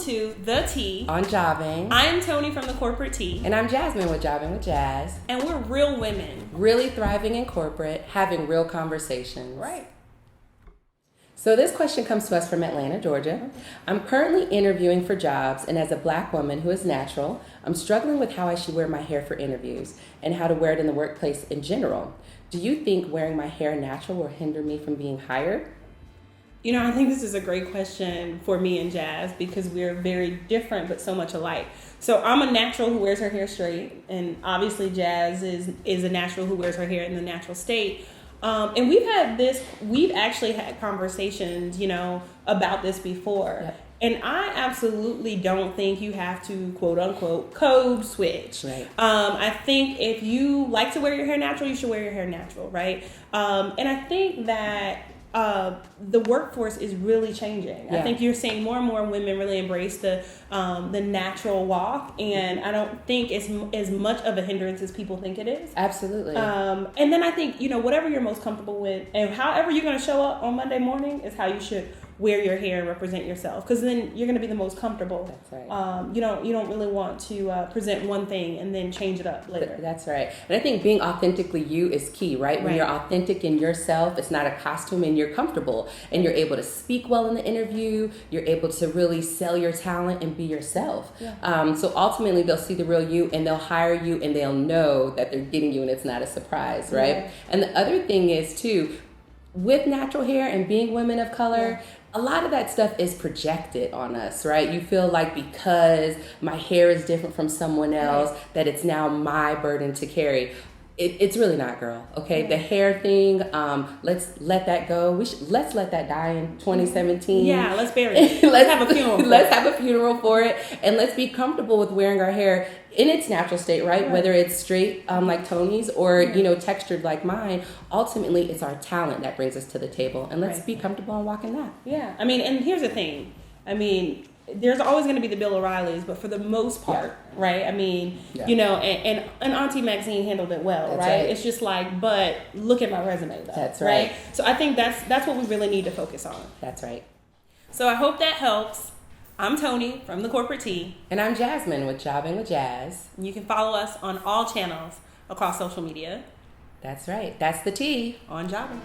to The Tea on Jobbing. I'm Toni from the Corporate Tea. And I'm Jasmine with Jobbing with Jazz. And we're real women. Really thriving in corporate, having real conversations. Right. So this question comes to us from Atlanta, Georgia. I'm currently interviewing for jobs, and as a Black woman who is natural, I'm struggling with how I should wear my hair for interviews and how to wear it in the workplace in general. Do you think wearing my hair natural will hinder me from being hired? You know, I think this is a great question for me and Jazz because we're very different but so much alike. So I'm a natural who wears her hair straight, and obviously Jazz is a natural who wears her hair in the natural state. And we've actually had conversations, about this before. Yep. And I absolutely don't think you have to, quote unquote, code switch. Right. I think if you like to wear your hair natural, you should wear your hair natural, right? And I think that the workforce is really changing. Yeah. I think you're seeing more and more women really embrace the natural walk, and I don't think it's as much of a hindrance as people think it is. Absolutely. And then I think, whatever you're most comfortable with and however you're going to show up on Monday morning is how you should wear your hair and represent yourself, because then you're going to be the most comfortable. That's right. You don't really want to present one thing and then change it up later. That's right. And I think being authentically you is key, right? When you're authentic in yourself, it's not a costume, and you're comfortable and you're able to speak well in the interview. You're able to really sell your talent and be yourself. Yeah. So ultimately they'll see the real you, and they'll hire you, and they'll know that they're getting you, and it's not a surprise, right? Yeah. And the other thing is too, with natural hair and being women of color, a lot of that stuff is projected on us, right? You feel like because my hair is different from someone else, that it's now my burden to carry. It's really not, girl. Okay, the hair thing. Let's let that go. Let's let that die in 2017. Yeah, let's bury it. Let's have a funeral. Let's have a funeral for it, and let's be comfortable with wearing our hair in its natural state, right? Whether it's straight like Toni's or textured like mine. Ultimately, it's our talent that brings us to the table, and let's be comfortable in walking that. Yeah, and here's the thing. There's always going to be the Bill O'Reillys, but for the most part, right? And Auntie Maxine handled it well, That's right? It's just like, but look at my resume, though. That's right. So I think that's what we really need to focus on. That's right. So I hope that helps. I'm Toni from the Corporate Tea. And I'm Jasmine with Jobbing with Jazz. You can follow us on all channels across social media. That's right. That's the tea on Jobbing.